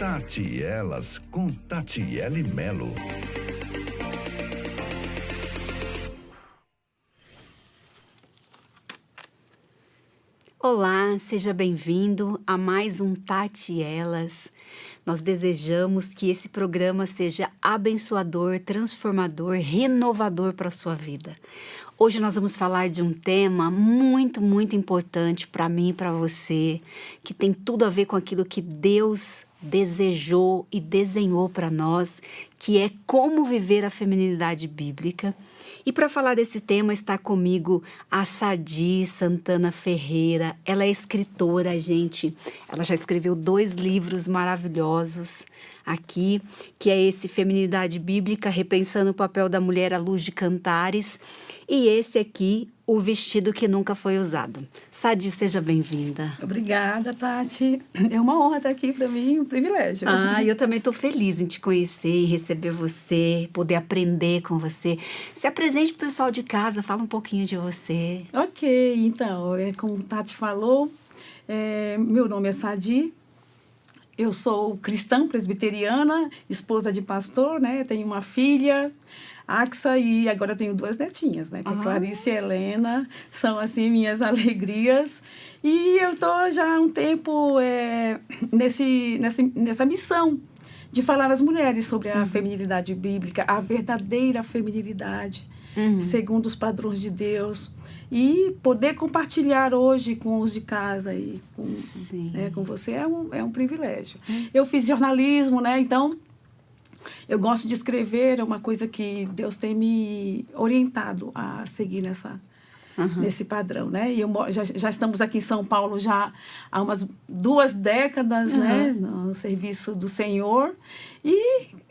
Tati e Elas com Tatiele Melo. Olá, seja bem-vindo a mais um Tati e Elas. Nós desejamos que esse programa seja abençoador, transformador, renovador para a sua vida. Hoje nós vamos falar de um tema muito importante para mim e para você, que tem tudo a ver com aquilo que Deus desejou e desenhou para nós, que é como viver a feminilidade bíblica. E para falar desse tema está comigo a Sadi Santana Ferreira. Ela é escritora, gente. Ela já escreveu 2 livros maravilhosos aqui, que é esse Feminilidade Bíblica, Repensando o Papel da Mulher à Luz de Cantares, e esse aqui, O Vestido que Nunca Foi Usado. Sadi, seja bem-vinda. Obrigada, Tati. É uma honra estar aqui para mim, um privilégio. Eu também estou feliz em te conhecer, em receber você, poder aprender com você. Se apresente para o pessoal de casa, fala um pouquinho de você. Ok, então, como Tati falou, meu nome é Sadi. Eu sou cristã presbiteriana, esposa de pastor, né? Tenho uma filha, Axa, e agora eu tenho 2 netinhas, né? Que é Clarice e Helena, são, assim, minhas alegrias. E eu estou já há um tempo nessa missão de falar às mulheres sobre a feminilidade bíblica, a verdadeira feminilidade, segundo os padrões de Deus. E poder compartilhar hoje com os de casa e com você é um privilégio. Eu fiz jornalismo, né? Então, eu gosto de escrever, é uma coisa que Deus tem me orientado a seguir nesse padrão, né? E já estamos aqui em São Paulo já há umas 2 décadas, né? No serviço do Senhor. E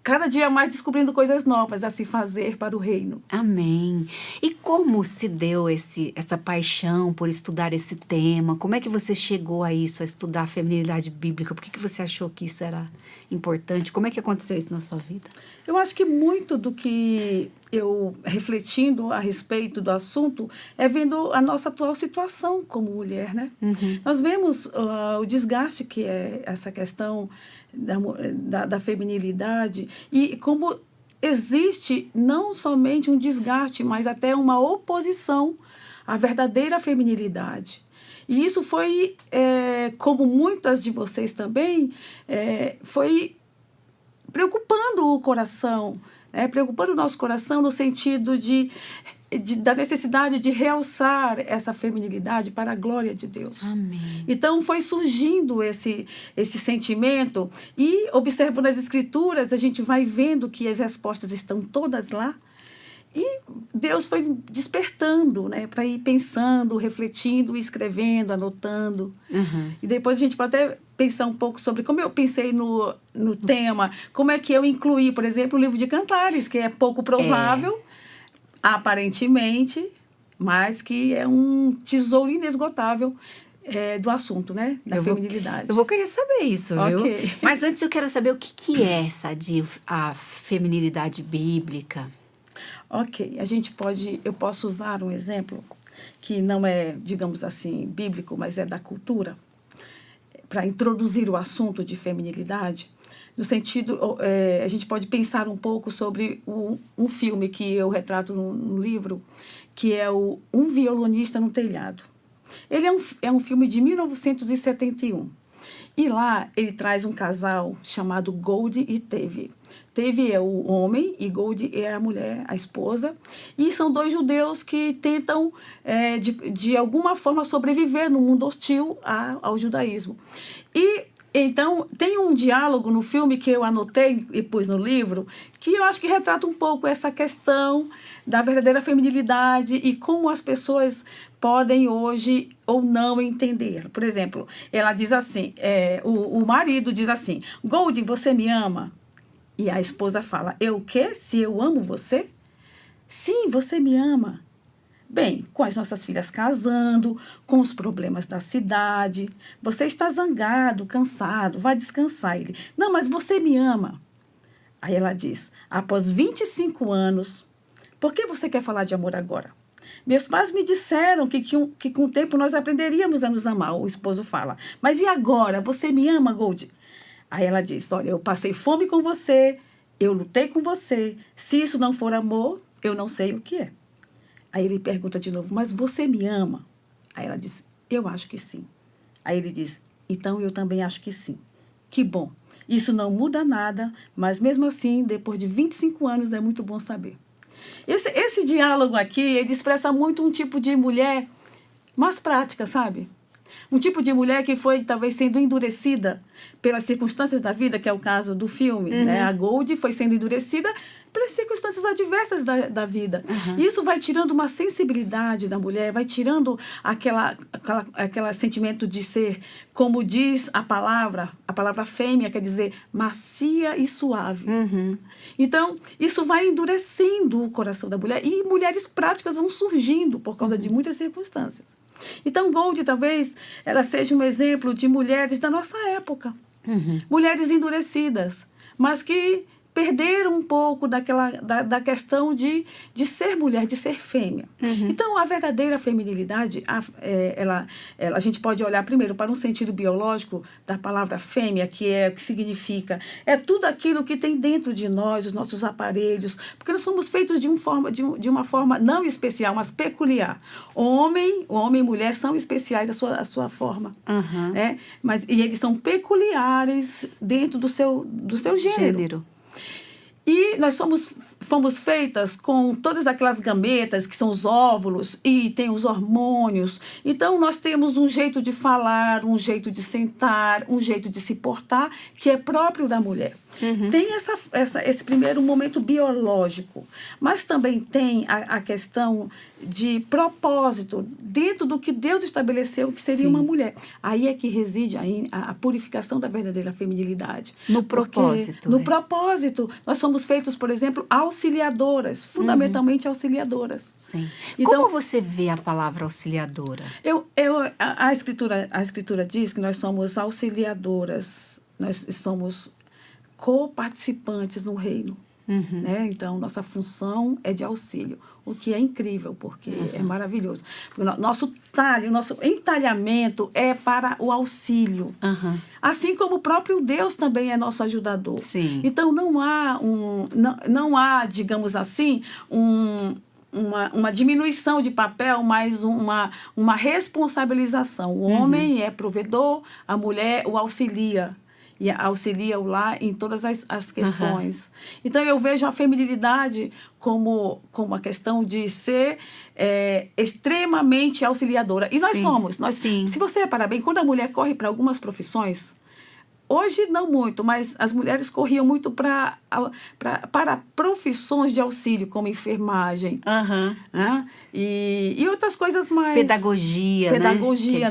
cada dia mais descobrindo coisas novas a se fazer para o reino. Amém. E como se deu essa paixão por estudar esse tema? Como é que você chegou a isso, a estudar a feminilidade bíblica? Por que você achou que isso era importante? Como é que aconteceu isso na sua vida? Eu acho que muito do que eu, refletindo a respeito do assunto, é vendo a nossa atual situação como mulher, né? Nós vemos o desgaste que é essa questão da feminilidade e como existe não somente um desgaste, mas até uma oposição à verdadeira feminilidade. E isso foi, como muitas de vocês também, foi preocupando o coração, preocupando o nosso coração no sentido da necessidade de realçar essa feminilidade para a glória de Deus. Amém. Então, foi surgindo esse sentimento e, observando as Escrituras, a gente vai vendo que as respostas estão todas lá. E Deus foi despertando, né, para ir pensando, refletindo, escrevendo, anotando. E depois a gente pode até pensar um pouco sobre como eu pensei no tema, como é que eu incluí, por exemplo, o livro de Cantares, que é pouco provável, aparentemente, mas que é um tesouro inesgotável do assunto, né, da feminilidade. Eu vou querer saber isso, viu? Ok. Mas antes eu quero saber o que é, Sadi, a feminilidade bíblica. Ok, eu posso usar um exemplo que não é, digamos assim, bíblico, mas é da cultura, para introduzir o assunto de feminilidade. No sentido, a gente pode pensar um pouco sobre um filme que eu retrato no livro, que é Um Violonista no Telhado. Ele é um filme de 1971. E lá ele traz um casal chamado Goldie e Tevye. Tevye é o homem e Goldie é a mulher, a esposa. E são 2 judeus que tentam, de alguma forma, sobreviver no mundo hostil ao judaísmo. E então, tem um diálogo no filme que eu anotei e pus no livro, que eu acho que retrata um pouco essa questão da verdadeira feminilidade e como as pessoas podem hoje ou não entender. Por exemplo, ela diz assim, o marido diz assim: Goldie, você me ama? E a esposa fala: eu o quê? Se eu amo você? Sim, você me ama. Bem, com as nossas filhas casando, com os problemas da cidade, você está zangado, cansado, vai descansar. Ele: não, mas você me ama. Aí ela diz: após 25 anos, por que você quer falar de amor agora? Meus pais me disseram que com o tempo nós aprenderíamos a nos amar, o esposo fala. Mas e agora? Você me ama, Goldie? Aí ela diz, olha, eu passei fome com você, eu lutei com você. Se isso não for amor, eu não sei o que é. Aí ele pergunta de novo, mas você me ama? Aí ela diz, eu acho que sim. Aí ele diz, então eu também acho que sim. Que bom. Isso não muda nada, mas mesmo assim, depois de 25 anos, é muito bom saber. Esse diálogo aqui, ele expressa muito um tipo de mulher mais prática, sabe? Um tipo de mulher que foi, talvez, sendo endurecida pelas circunstâncias da vida, que é o caso do filme. Né? A Gold foi sendo endurecida pelas circunstâncias adversas da vida. E isso vai tirando uma sensibilidade da mulher, vai tirando aquele sentimento de ser, como diz a palavra fêmea, quer dizer, macia e suave. Então, isso vai endurecendo o coração da mulher e mulheres práticas vão surgindo por causa de muitas circunstâncias. Então, Gold, talvez, ela seja um exemplo de mulheres da nossa época. Mulheres endurecidas, mas que perderam um pouco da questão de ser mulher, de ser fêmea. Então, a verdadeira feminilidade, a gente pode olhar primeiro para um sentido biológico da palavra fêmea, que é o que significa, é tudo aquilo que tem dentro de nós, os nossos aparelhos, porque nós somos feitos de uma forma não especial, mas peculiar. Homem e mulher são especiais à sua forma. E eles são peculiares dentro do seu gênero. E nós fomos feitas com todas aquelas gametas, que são os óvulos, e tem os hormônios. Então, nós temos um jeito de falar, um jeito de sentar, um jeito de se portar, que é próprio da mulher. Tem esse primeiro momento biológico, mas também tem a questão de propósito dentro do que Deus estabeleceu que seria uma mulher. Aí é que reside a purificação da verdadeira feminilidade. No propósito. No propósito. Nós somos feitos, por exemplo, auxiliadoras, fundamentalmente auxiliadoras. Sim. Então, como você vê a palavra auxiliadora? A escritura diz que nós somos auxiliadoras, nós somos coparticipantes no reino. Né? Então, nossa função é de auxílio, o que é incrível, porque é maravilhoso. Porque nosso entalhamento é para o auxílio. Assim como o próprio Deus também é nosso ajudador. Sim. Então, não há, digamos assim, uma diminuição de papel, mas uma responsabilização. O homem é provedor, a mulher o auxilia. E auxilia o lar em todas as questões. Então, eu vejo a feminilidade como a questão de ser extremamente auxiliadora. E nós somos. Se você reparar bem, quando a mulher corre para algumas profissões, hoje não muito, mas as mulheres corriam muito para profissões de auxílio, como enfermagem. E outras coisas mais. Pedagogia, né?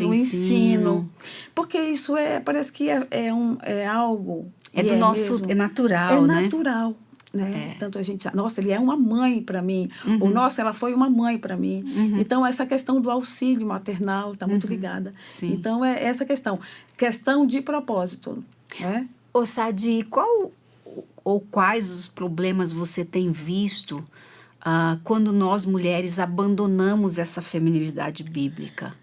No ensino. Porque isso parece que é algo. É do nosso. Mesmo, é natural, né? É natural. Né? Tanto a gente sabe, nossa, ele é uma mãe para mim. Ou, nossa, ela foi uma mãe para mim. Então, essa questão do auxílio maternal está muito ligada. Sim. Então, é essa questão de propósito. Né? Ô, Sadi, quais os problemas você tem visto quando nós, mulheres, abandonamos essa feminilidade bíblica?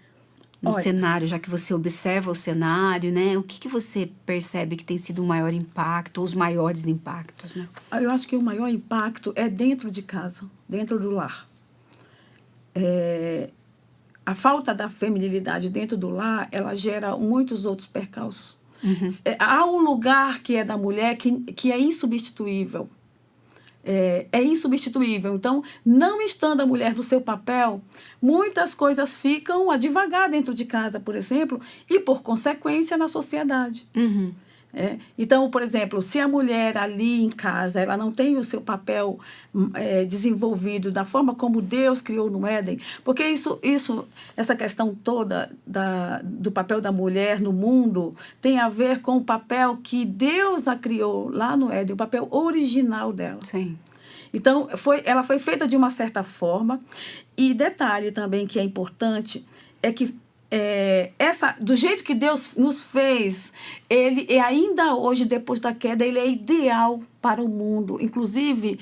No cenário, já que você observa o cenário, né? O que você percebe que tem sido o maior impacto, ou os maiores impactos, né? Eu acho que o maior impacto é dentro de casa, dentro do lar. A falta da feminilidade dentro do lar, ela gera muitos outros percalços. Há um lugar que é da mulher que é insubstituível. É insubstituível. Então, não estando a mulher no seu papel, muitas coisas ficam a devagar dentro de casa, por exemplo, e, por consequência, na sociedade. Então, por exemplo, se a mulher ali em casa ela não tem o seu papel desenvolvido da forma como Deus criou no Éden, porque essa questão toda do papel da mulher no mundo tem a ver com o papel que Deus a criou lá no Éden, o papel original dela. Sim. Então, ela foi feita de uma certa forma. E detalhe também que é importante é que do jeito que Deus nos fez, ele é ainda hoje, depois da queda, ele é ideal para o mundo. Inclusive,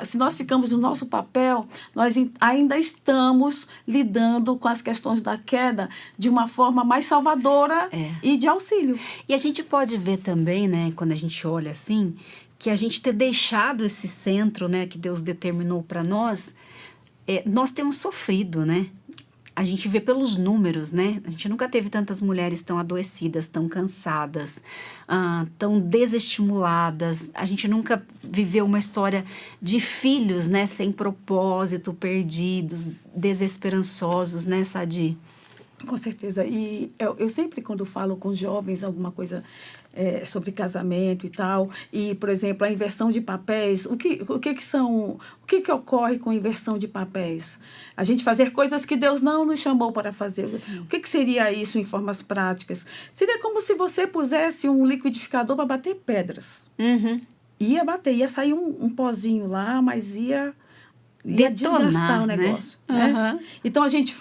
se nós ficamos no nosso papel, nós ainda estamos lidando com as questões da queda de uma forma mais salvadora e de auxílio. E a gente pode ver também, né, quando a gente olha assim, que a gente ter deixado esse centro, né, que Deus determinou para nós, nós temos sofrido, né? A gente vê pelos números, né? A gente nunca teve tantas mulheres tão adoecidas, tão cansadas, tão desestimuladas. A gente nunca viveu uma história de filhos, né? Sem propósito, perdidos, desesperançosos, né, Sadi? Com certeza. E eu sempre, quando falo com jovens alguma coisa sobre casamento e tal, e, por exemplo, a inversão de papéis, o que ocorre com a inversão de papéis? A gente fazer coisas que Deus não nos chamou para fazer. Sim. O que seria isso em formas práticas? Seria como se você pusesse um liquidificador para bater pedras. Uhum. Ia bater, ia sair um pozinho lá, mas ia desgastar o negócio. Né? Né? Uhum. Então, a gente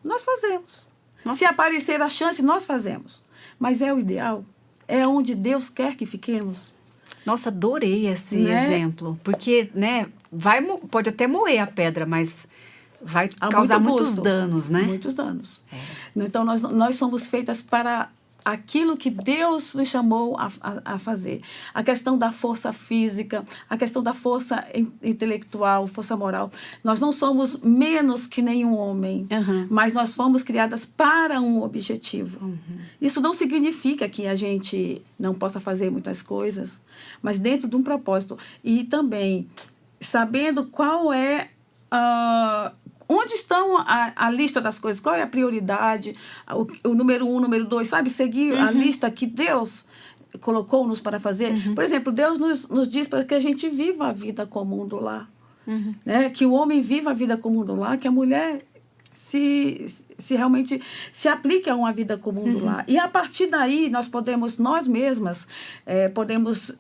nós fazemos. Nossa. Se aparecer a chance, nós fazemos. Mas é o ideal? É onde Deus quer que fiquemos? Nossa, adorei esse exemplo. Porque, né, pode até moer a pedra, mas vai causar muitos danos, né? Muitos danos. Então, nós somos feitas para aquilo que Deus nos chamou a fazer. A questão da força física, a questão da força intelectual, força moral. Nós não somos menos que nenhum homem, mas nós fomos criadas para um objetivo. Isso não significa que a gente não possa fazer muitas coisas, mas dentro de um propósito. E também sabendo qual é onde estão a lista das coisas, qual é a prioridade, o número 1, número 2, sabe? Seguir a lista que Deus colocou-nos para fazer. Por exemplo, Deus nos diz para que a gente viva a vida comum do lar. Né? Que o homem viva a vida comum do lar, que a mulher se realmente se aplique a uma vida comum do lar. E a partir daí, nós mesmas, podemos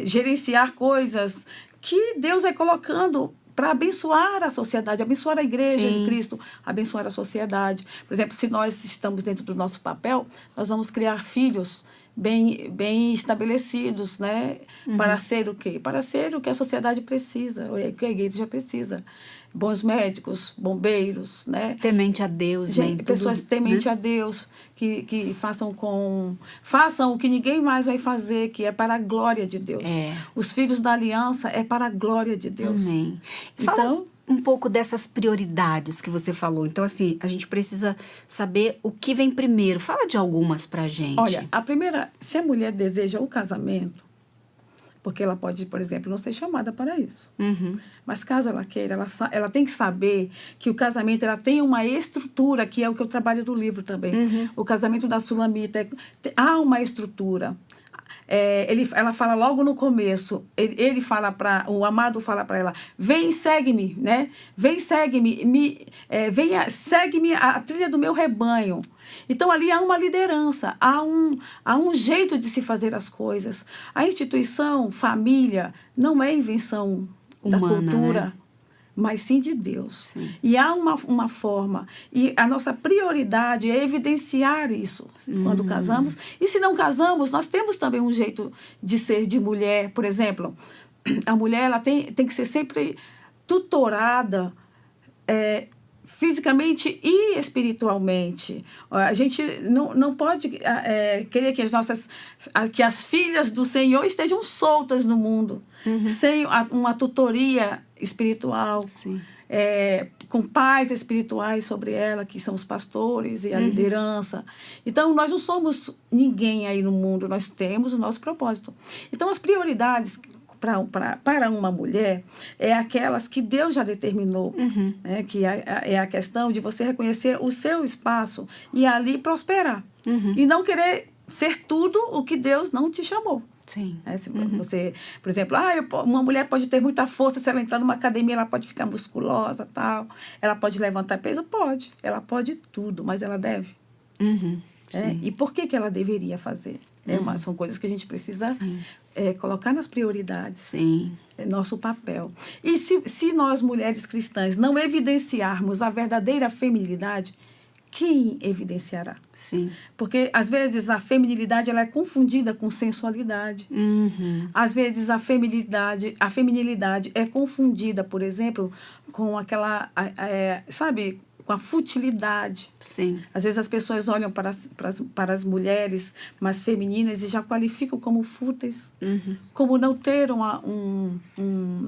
gerenciar coisas que Deus vai colocando para abençoar a sociedade, abençoar a igreja de Cristo, abençoar a sociedade. Por exemplo, se nós estamos dentro do nosso papel, nós vamos criar filhos bem estabelecidos, né? Para ser o quê? Para ser o que a sociedade precisa, o que a igreja precisa. Bons médicos, bombeiros, né? Temente a Deus, né? Pessoas temente a Deus, que façam o que ninguém mais vai fazer, que é para a glória de Deus. Os filhos da aliança é para a glória de Deus. Amém. Fala um pouco dessas prioridades que você falou. Então, assim, a gente precisa saber o que vem primeiro. Fala de algumas pra gente. Olha, a primeira, se a mulher deseja o casamento, porque ela pode, por exemplo, não ser chamada para isso. Mas caso ela queira, ela tem que saber que o casamento ela tem uma estrutura, que é o que eu trabalho do livro também. O casamento da Sulamita, há uma estrutura. Ela fala logo no começo, o amado fala para ela, vem, segue-me, né? Vem, segue-me, segue-me a trilha do meu rebanho. Então, ali há uma liderança, há um jeito de se fazer as coisas. A instituição, família, não é invenção humana, da cultura, né? Mas sim de Deus. Sim. E há uma forma. E a nossa prioridade é evidenciar isso quando casamos. E se não casamos, nós temos também um jeito de ser de mulher. Por exemplo, a mulher ela tem que ser sempre tutorada fisicamente e espiritualmente. A gente não pode querer que as filhas do Senhor estejam soltas no mundo, sem uma tutoria espiritual, com pais espirituais sobre ela, que são os pastores e a liderança. Então, nós não somos ninguém aí no mundo, nós temos o nosso propósito. Então, as prioridades para uma mulher é aquelas que Deus já determinou, né? Que é a questão de você reconhecer o seu espaço e ali prosperar. E não querer ser tudo o que Deus não te chamou. Sim. Se você, por exemplo, uma mulher pode ter muita força, se ela entrar numa academia, ela pode ficar musculosa, tal. Ela pode levantar peso? Pode. Ela pode tudo, mas ela deve. E por que ela deveria fazer? São coisas que a gente precisa colocar nas prioridades. Sim. É nosso papel. E se nós, mulheres cristãs, não evidenciarmos a verdadeira feminilidade, quem evidenciará? Sim. Porque, às vezes, a feminilidade ela é confundida com sensualidade. Às vezes, a feminilidade é confundida, por exemplo, com aquela, sabe, com a futilidade. Sim. Às vezes, as pessoas olham para as mulheres mais femininas e já qualificam como fúteis, como não ter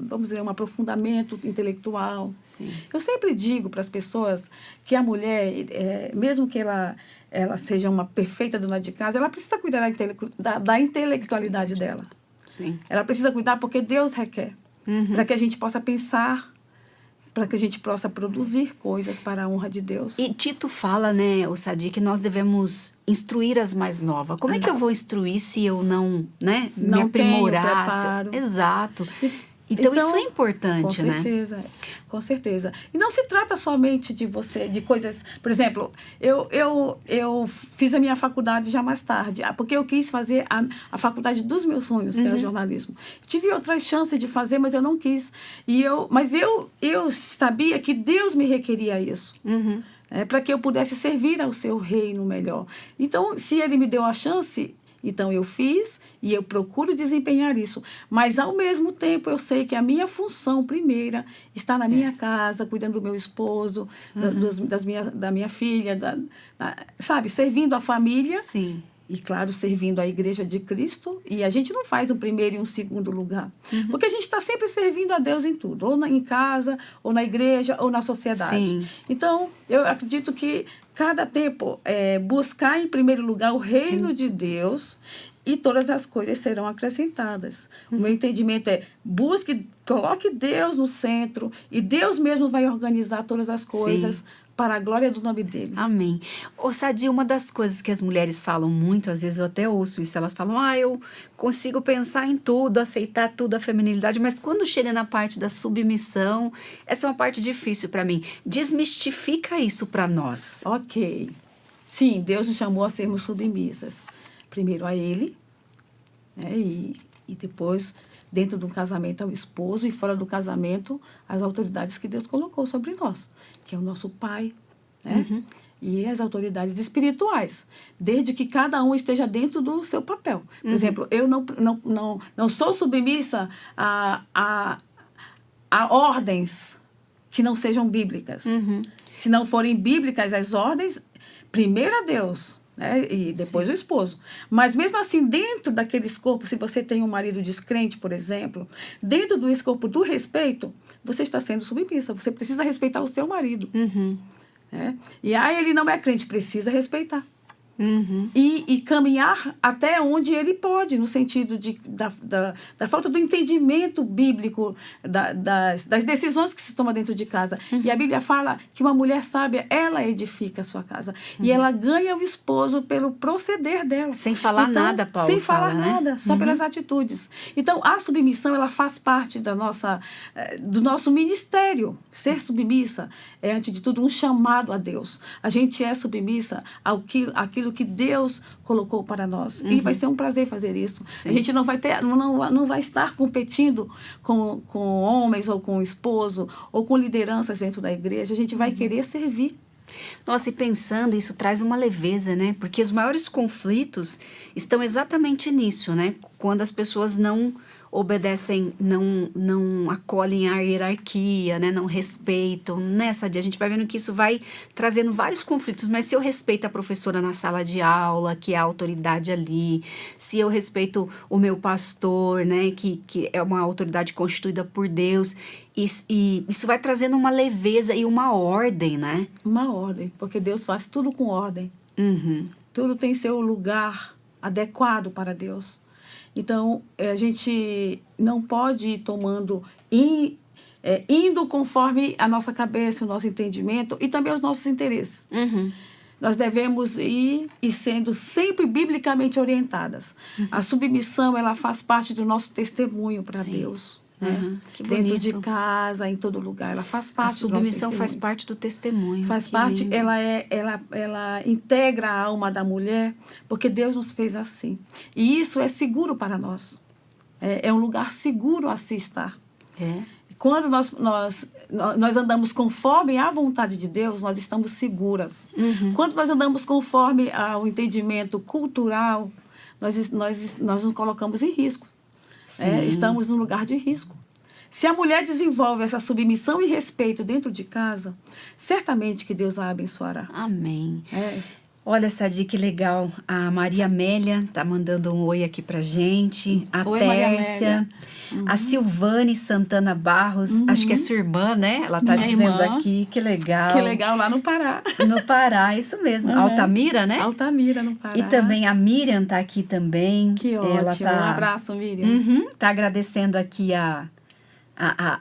vamos dizer, um aprofundamento intelectual. Sim. Eu sempre digo para as pessoas que a mulher, mesmo que ela seja uma perfeita dona de casa, ela precisa cuidar da intelectualidade dela. Sim. Ela precisa cuidar porque Deus requer, para que a gente possa pensar, para que a gente possa produzir coisas para a honra de Deus. E Tito fala, né, o Sadi, que nós devemos instruir as mais novas. Como é que eu vou instruir se eu não, né, me Não aprimorar? tenho preparo. Exato. Então, isso é importante, né? Com certeza, com certeza. E não se trata somente de você, de coisas... Por exemplo, eu fiz a minha faculdade já mais tarde, porque eu quis fazer a faculdade dos meus sonhos, que é o jornalismo. Tive outras chances de fazer, mas eu não quis. Mas eu sabia que Deus me requeria isso. Para que eu pudesse servir ao seu reino melhor. Então, se Ele me deu a chance... Então, eu fiz e eu procuro desempenhar isso. Mas, ao mesmo tempo, eu sei que a minha função primeira está na minha casa, cuidando do meu esposo, da minha filha, sabe? Servindo a família. Sim. E, claro, servindo a Igreja de Cristo. E a gente não faz um primeiro e um segundo lugar. Porque a gente está sempre servindo a Deus em tudo. Ou em casa, ou na igreja, ou na sociedade. Sim. Então, eu acredito que cada tempo buscar em primeiro lugar o reino de Deus e todas as coisas serão acrescentadas. O meu entendimento é coloque Deus no centro e Deus mesmo vai organizar todas as coisas para a glória do nome dele. Amém. Ô, Sadi, uma das coisas que as mulheres falam muito, às vezes eu até ouço isso, elas falam, eu consigo pensar em tudo, aceitar tudo, a feminilidade, mas quando chega na parte da submissão, essa é uma parte difícil para mim. Desmistifica isso para nós. Ok. Sim, Deus nos chamou a sermos submissas. Primeiro a Ele, né, e depois, dentro do casamento, ao esposo, e fora do casamento, as autoridades que Deus colocou sobre nós, que é o nosso Pai, né? E as autoridades espirituais, desde que cada um esteja dentro do seu papel. Por exemplo, eu não sou submissa a ordens que não sejam bíblicas. Se não forem bíblicas as ordens, primeiro a Deus, né? E depois o esposo. Mas mesmo assim, dentro daquele escopo, se você tem um marido descrente, por exemplo, dentro do escopo do respeito, você está sendo submissa. Você precisa respeitar o seu marido. Né? E ele não é crente, precisa respeitar. E caminhar até onde ele pode, no sentido da falta do entendimento bíblico das decisões que se tomam dentro de casa. E a Bíblia fala que uma mulher sábia, ela edifica a sua casa. E ela ganha o esposo pelo proceder dela. Sem falar nada, Paulo Sem fala, falar né? nada, só pelas atitudes. Então, a submissão, ela faz parte do nosso ministério. Ser submissa é, antes de tudo, um chamado a Deus. A gente é submissa àquilo que Deus colocou para nós. E vai ser um prazer fazer isso. Sim. A gente não vai estar competindo com homens ou com esposo ou com lideranças dentro da igreja. A gente vai querer servir. Nossa, e pensando, isso traz uma leveza, né? Porque os maiores conflitos estão exatamente nisso, né? Quando as pessoas não obedecem, não acolhem a hierarquia, né? Não respeitam. Nessa dia a gente vai vendo que isso vai trazendo vários conflitos, mas se eu respeito a professora na sala de aula, que é a autoridade ali, se eu respeito o meu pastor, né? Que é uma autoridade constituída por Deus, e isso vai trazendo uma leveza e uma ordem, né? Uma ordem, porque Deus faz tudo com ordem. Tudo tem seu lugar adequado para Deus. Então, a gente não pode ir indo conforme a nossa cabeça, o nosso entendimento e também os nossos interesses. Nós devemos ir e sendo sempre biblicamente orientadas. A submissão, ela faz parte do nosso testemunho para Deus. Né? Que bonito. Dentro de casa, em todo lugar, ela faz parte do nosso submissão faz parte do testemunho. Faz parte, lindo. ela integra a alma da mulher, porque Deus nos fez assim. E isso é seguro para nós. É um lugar seguro a se estar. quando nós andamos conforme a vontade de Deus, nós estamos seguras. Quando nós andamos conforme ao entendimento cultural, nós nos colocamos em risco. Estamos num lugar de risco. Se a mulher desenvolve essa submissão e respeito dentro de casa, certamente que Deus a abençoará. Amém. Olha, Sadi, que legal. A Maria Amélia tá mandando um oi aqui pra gente. A Oi, Maria Tércia. A Silvane Santana Barros. Acho que é sua irmã, né? Ela tá Minha dizendo irmã. aqui. Que legal. Que legal, lá no Pará. No Pará, isso mesmo. Altamira, né? Altamira, no Pará. E também a Miriam tá aqui também. Que ótimo. Ela tá... Um abraço, Miriam. Tá agradecendo aqui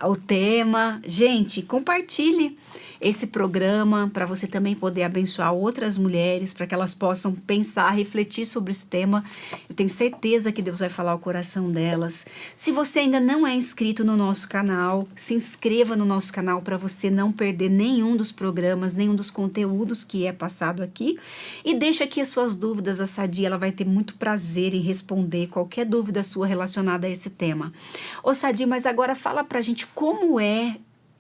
o tema. Gente, compartilhe esse programa para você também poder abençoar outras mulheres, para que elas possam pensar, refletir sobre esse tema. Eu tenho certeza que Deus vai falar ao coração delas. Se você ainda não é inscrito no nosso canal, se inscreva no nosso canal para você não perder nenhum dos programas, nenhum dos conteúdos que é passado aqui. E deixa aqui as suas dúvidas. A Sadi, ela vai ter muito prazer em responder qualquer dúvida sua relacionada a esse tema. Ô Sadi, mas agora fala pra gente como é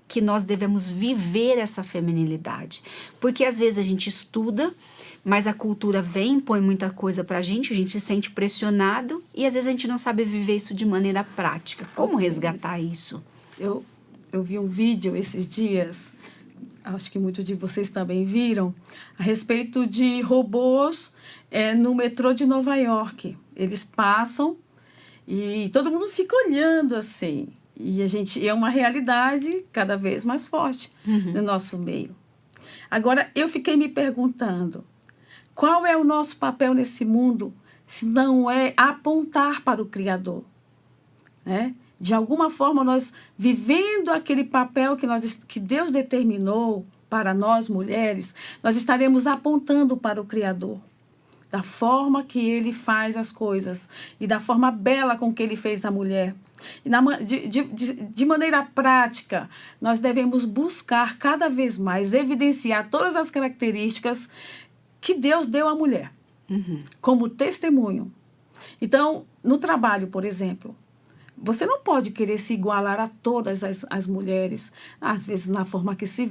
que nós devemos viver essa feminilidade. Porque às vezes a gente estuda, mas a cultura vem, impõe muita coisa pra gente, a gente se sente pressionado e às vezes a gente não sabe viver isso de maneira prática. Como resgatar isso? Eu vi um vídeo esses dias, acho que muitos de vocês também viram, a respeito de robôs no metrô de Nova York. Eles passam e todo mundo fica olhando assim. E é uma realidade cada vez mais forte no nosso meio. Agora, eu fiquei me perguntando, qual é o nosso papel nesse mundo se não é apontar para o Criador? De alguma forma, nós vivendo aquele papel que Deus determinou para nós, mulheres, nós estaremos apontando para o Criador. Da forma que Ele faz as coisas e da forma bela com que Ele fez a mulher. De maneira prática, nós devemos buscar cada vez mais evidenciar todas as características que Deus deu à mulher, como testemunho. Então, no trabalho, por exemplo, você não pode querer se igualar a todas as mulheres, às vezes na forma que se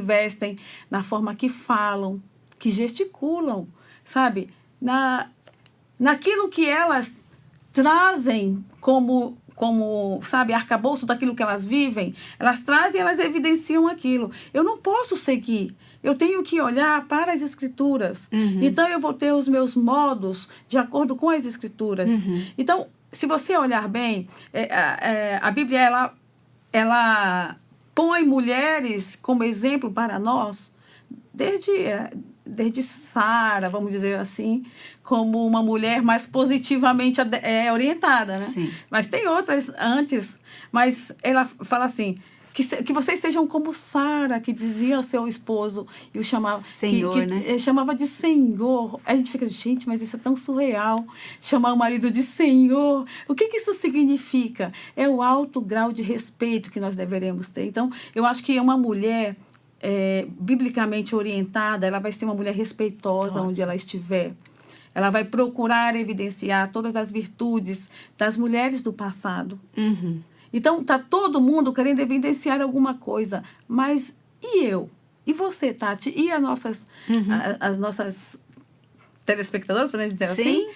vestem, na forma que falam, que gesticulam, sabe? Naquilo que elas trazem como sabe, arcabouço daquilo que elas vivem, elas trazem e elas evidenciam aquilo. Eu não posso seguir, eu tenho que olhar para as Escrituras. Então, eu vou ter os meus modos de acordo com as Escrituras. Então, se você olhar bem, a Bíblia, ela põe mulheres como exemplo para nós, desde Sara, vamos dizer assim, como uma mulher mais positivamente orientada, né? Sim. Mas tem outras antes, mas ela fala assim, que vocês sejam como Sara, que dizia ao seu esposo, e o chamava... Senhor, né? Chamava de Senhor. A gente fica, gente, mas isso é tão surreal, chamar o marido de Senhor. O que isso significa? É o alto grau de respeito que nós deveremos ter. Então, eu acho que uma mulher... biblicamente orientada, ela vai ser uma mulher respeitosa onde ela estiver. Ela vai procurar evidenciar todas as virtudes das mulheres do passado. Então, está todo mundo querendo evidenciar alguma coisa. Mas e eu? E você, Tati? E as nossas telespectadoras, podemos dizer assim?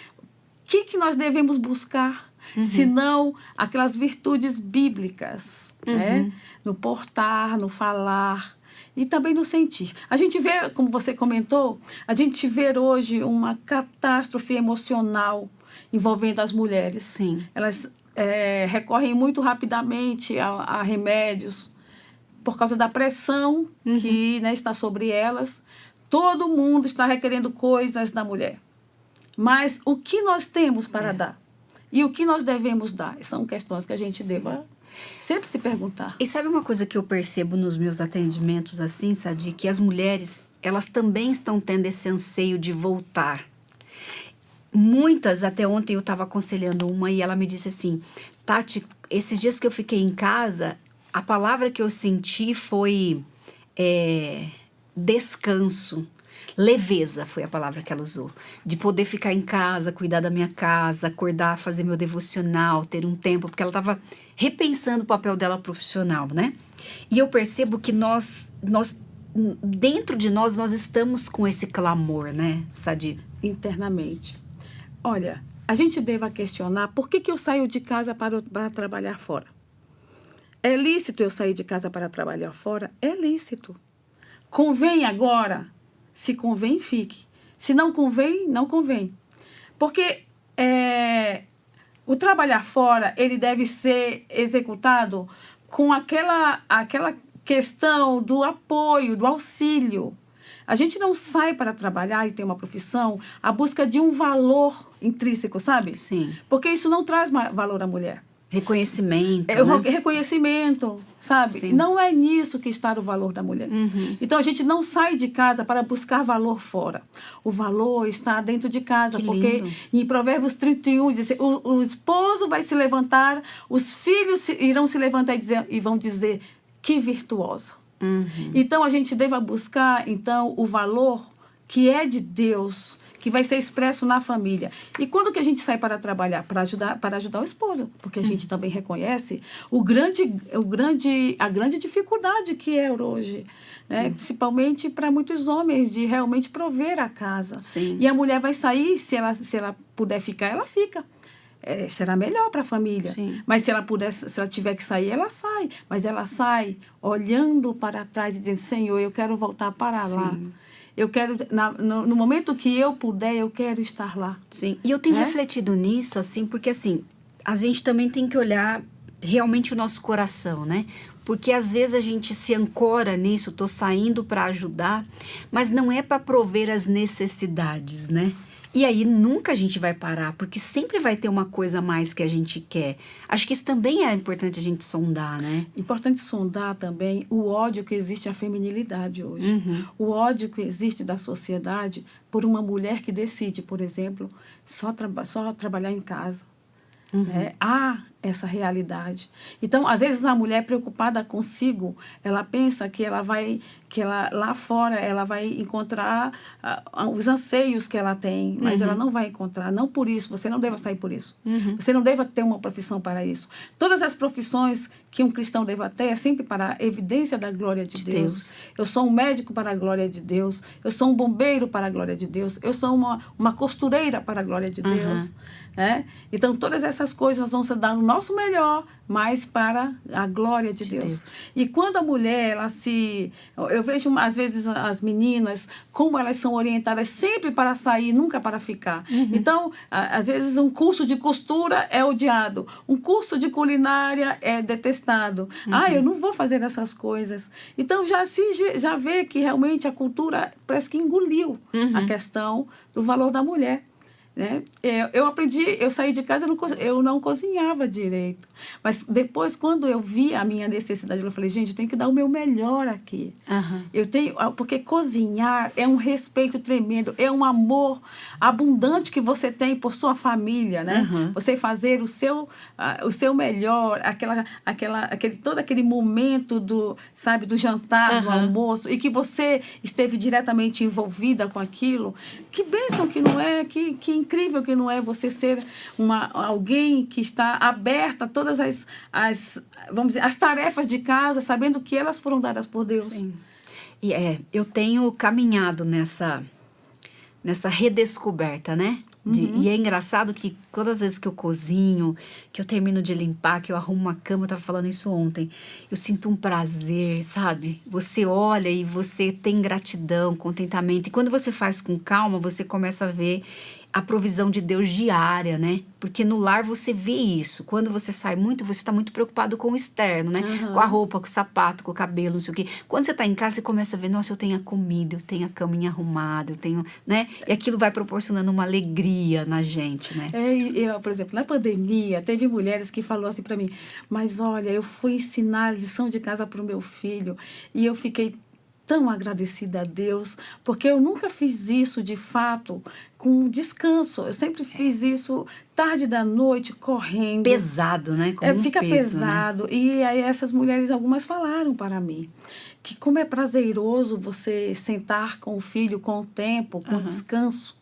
O que nós devemos buscar? Senão aquelas virtudes bíblicas, né? No portar, no falar, e também no sentir. A gente vê, como você comentou, a gente vê hoje uma catástrofe emocional envolvendo as mulheres. Sim. Elas recorrem muito rapidamente a remédios por causa da pressão que está sobre elas. Todo mundo está requerendo coisas da mulher. Mas o que nós temos para dar? E o que nós devemos dar? São questões que a gente deva sempre se perguntar. E sabe uma coisa que eu percebo nos meus atendimentos assim, Sadi? Que as mulheres, elas também estão tendo esse anseio de voltar. Muitas, até ontem eu estava aconselhando uma e ela me disse assim, Tati, esses dias que eu fiquei em casa, a palavra que eu senti foi descanso. Leveza foi a palavra que ela usou. De poder ficar em casa, cuidar da minha casa, acordar, fazer meu devocional, ter um tempo, porque ela estava repensando o papel dela profissional, né? E eu percebo que nós dentro de nós estamos com esse clamor, né, Sadi? Internamente. Olha, a gente deve questionar por que eu saio de casa para trabalhar fora. É lícito eu sair de casa para trabalhar fora? É lícito. Convém agora? Se convém, fique. Se não convém, não convém. Porque o trabalhar fora, ele deve ser executado com aquela questão do apoio, do auxílio. A gente não sai para trabalhar e ter uma profissão à busca de um valor intrínseco, sabe? Sim. Porque isso não traz valor à mulher. Reconhecimento, né? Reconhecimento, sabe? Sim. Não é nisso que está o valor da mulher. Então, a gente não sai de casa para buscar valor fora. O valor está dentro de casa, porque em Provérbios 31 diz assim, o esposo vai se levantar, os filhos irão se levantar e vão dizer, que virtuosa. Então, a gente deve buscar, então, o valor que é de Deus, que vai ser expresso na família. E quando que a gente sai para trabalhar? Para ajudar o esposo. Porque a gente também reconhece a grande dificuldade que é hoje. Né? Principalmente para muitos homens, de realmente prover a casa. Sim. E a mulher vai sair, se ela puder ficar, ela fica. Será melhor para a família. Sim. Mas se ela tiver que sair, ela sai. Mas ela sai olhando para trás e dizendo, Senhor, eu quero voltar para lá. Eu quero, no momento que eu puder, eu quero estar lá. Sim, e eu tenho refletido nisso, assim, porque, assim, a gente também tem que olhar realmente o nosso coração, né? Porque, às vezes, a gente se ancora nisso, tô saindo para ajudar, mas não é para prover as necessidades, né? E aí nunca a gente vai parar, porque sempre vai ter uma coisa a mais que a gente quer. Acho que isso também é importante a gente sondar, né? Importante sondar também o ódio que existe à feminilidade hoje. O ódio que existe da sociedade por uma mulher que decide, por exemplo, só trabalhar em casa. Né? Há essa realidade. Então, às vezes, a mulher preocupada consigo, ela pensa que lá fora ela vai encontrar os anseios que ela tem, mas ela não vai encontrar. Não por isso, você não deve sair por isso. Você não deve ter uma profissão para isso. Todas as profissões que um cristão deve ter é sempre para a evidência da glória de Deus. Eu sou um médico para a glória de Deus. Eu sou um bombeiro para a glória de Deus. Eu sou uma costureira para a glória de Deus. Então, todas essas coisas vão se dar o nosso melhor, mas para a glória de Deus. E quando a mulher, eu vejo às vezes as meninas, como elas são orientadas sempre para sair, nunca para ficar. Então, às vezes um curso de costura é odiado, um curso de culinária é detestado. Eu não vou fazer essas coisas. Então, já vê que realmente a cultura parece que engoliu a questão do valor da mulher. Né? Eu saí de casa, eu não cozinhava direito. Mas depois, quando eu vi a minha necessidade, eu falei, gente, eu tenho que dar o meu melhor aqui. Porque cozinhar é um respeito tremendo, é um amor abundante que você tem por sua família, né? Você fazer o seu melhor, todo aquele momento do jantar, do almoço, e que você esteve diretamente envolvida com aquilo. Que bênção que não é, que incrível que não é você ser alguém que está aberta a todas as tarefas de casa, sabendo que elas foram dadas por Deus. Sim. E eu tenho caminhado nessa redescoberta, né? E é engraçado que todas as vezes que eu cozinho, que eu termino de limpar, que eu arrumo uma cama, eu estava falando isso ontem, eu sinto um prazer, sabe? Você olha e você tem gratidão, contentamento. E quando você faz com calma, você começa a ver a provisão de Deus diária, né? Porque no lar você vê isso. Quando você sai muito, você está muito preocupado com o externo, né? Com a roupa, com o sapato, com o cabelo, não sei o quê. Quando você está em casa, você começa a ver, nossa, eu tenho a comida, eu tenho a caminha arrumada, eu tenho, né? E aquilo vai proporcionando uma alegria na gente, né? Por exemplo, na pandemia, teve mulheres que falaram assim para mim, mas olha, eu fui ensinar a lição de casa para o meu filho e eu fiquei tão agradecida a Deus, porque eu nunca fiz isso, de fato, com descanso. Eu sempre fiz isso tarde da noite, correndo. Pesado, né? Como Fica peso, pesado. Né? E aí essas mulheres, algumas falaram para mim que como é prazeroso você sentar com o filho, com o tempo, com o descanso.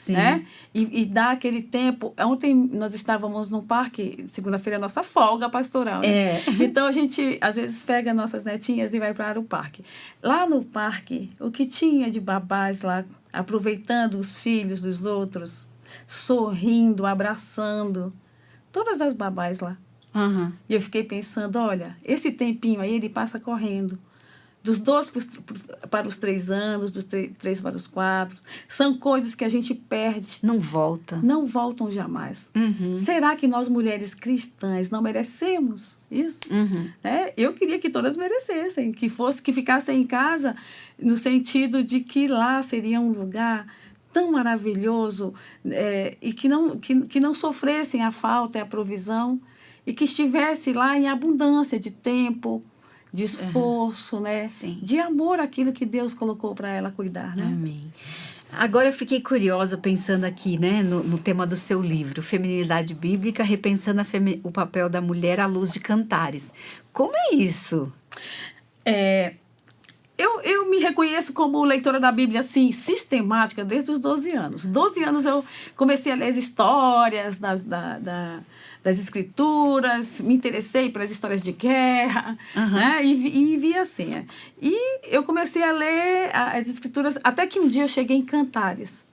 Sim. Né? E dá aquele tempo. Ontem nós estávamos no parque, segunda-feira é nossa folga pastoral, né? Então a gente às vezes pega nossas netinhas e vai para o parque. Lá no parque, o que tinha de babás lá, aproveitando os filhos dos outros, sorrindo, abraçando, todas as babás lá. Uhum. E eu fiquei pensando, olha, esse tempinho aí ele passa correndo. Dos 2 para os 3 anos, dos 3 para os 4. São coisas que a gente perde. Não volta. Não voltam jamais. Uhum. Será que nós, mulheres cristãs, não merecemos isso? Uhum. Eu queria que todas merecessem, que ficassem em casa, no sentido de que lá seria um lugar tão maravilhoso, e que não sofressem a falta e a provisão, e que estivesse lá em abundância de tempo, de esforço, né? Sim. De amor àquilo que Deus colocou para ela cuidar, né? Amém. Agora eu fiquei curiosa pensando aqui, né, no tema do seu livro, Feminilidade Bíblica, repensando o papel da mulher à luz de Cantares. Como é isso? Eu me reconheço como leitora da Bíblia, assim, sistemática, desde os 12 anos. 12 anos eu comecei a ler as histórias das escrituras, me interessei pelas histórias de guerra, né? E vi assim. E eu comecei a ler as escrituras, até que um dia eu cheguei em Cantares.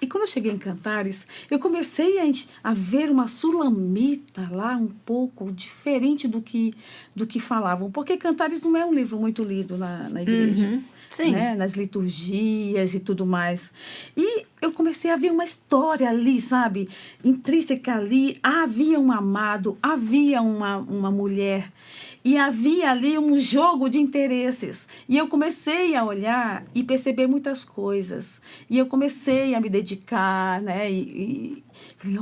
E quando eu cheguei em Cantares, eu comecei a ver uma sulamita lá um pouco diferente do que falavam. Porque Cantares não é um livro muito lido na igreja. Uhum. Sim. Né? Nas liturgias e tudo mais. E eu comecei a ver uma história ali, sabe? Intrínseca ali. Havia um amado, havia uma mulher. E havia ali um jogo de interesses. E eu comecei a olhar e perceber muitas coisas. E eu comecei a me dedicar, né? E falei,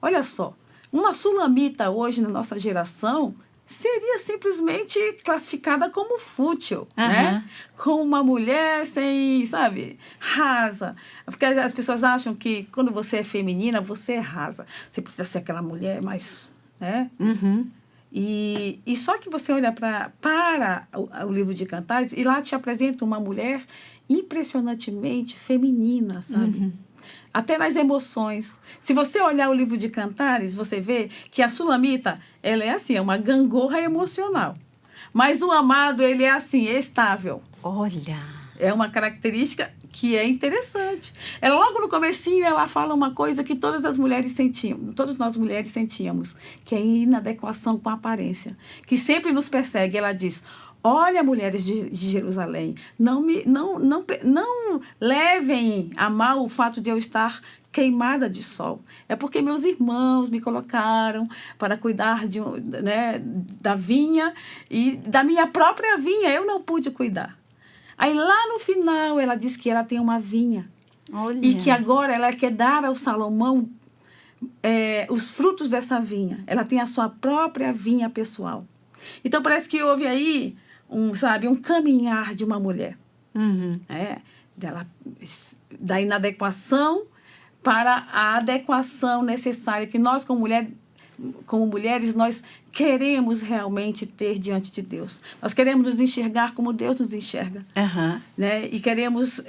olha só. Uma sulamita hoje na nossa geração seria simplesmente classificada como fútil, né? Como uma mulher sem, sabe, rasa. Porque as pessoas acham que quando você é feminina, você é rasa. Você precisa ser aquela mulher mais, né? Uhum. E só que você olha para o livro de Cantares e lá te apresenta uma mulher impressionantemente feminina, sabe? Uhum. Até nas emoções. Se você olhar o livro de Cantares, você vê que a sulamita, ela é assim, é uma gangorra emocional. Mas o amado, ele é assim, estável. Olha! É uma característica que é interessante. Ela, logo no comecinho, ela fala uma coisa que todas nós mulheres sentíamos, que é inadequação com a aparência, que sempre nos persegue. Ela diz, olha, mulheres de Jerusalém, não levem a mal o fato de eu estar queimada de sol. É porque meus irmãos me colocaram para cuidar da vinha e da minha própria vinha eu não pude cuidar. Aí lá no final ela diz que ela tem uma vinha. Olha. E que agora ela quer dar ao Salomão os frutos dessa vinha. Ela tem a sua própria vinha pessoal. Então parece que houve aí um caminhar de uma mulher. Uhum. Da inadequação para a adequação necessária que nós, como mulheres, nós queremos realmente ter diante de Deus. Nós queremos nos enxergar como Deus nos enxerga. Né? E queremos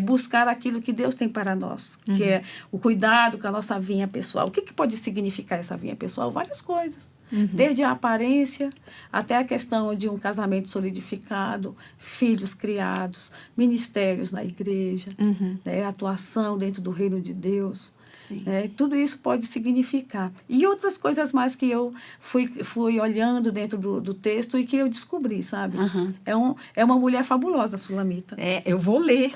buscar aquilo que Deus tem para nós, que é o cuidado com a nossa vinha pessoal. O que pode significar essa vinha pessoal? Várias coisas. Desde a aparência até a questão de um casamento solidificado, filhos criados, ministérios na igreja, né? Atuação dentro do reino de Deus. Tudo isso pode significar. E outras coisas mais que eu fui olhando dentro do texto e que eu descobri, sabe? É uma mulher fabulosa, a Sulamita. Eu vou ler,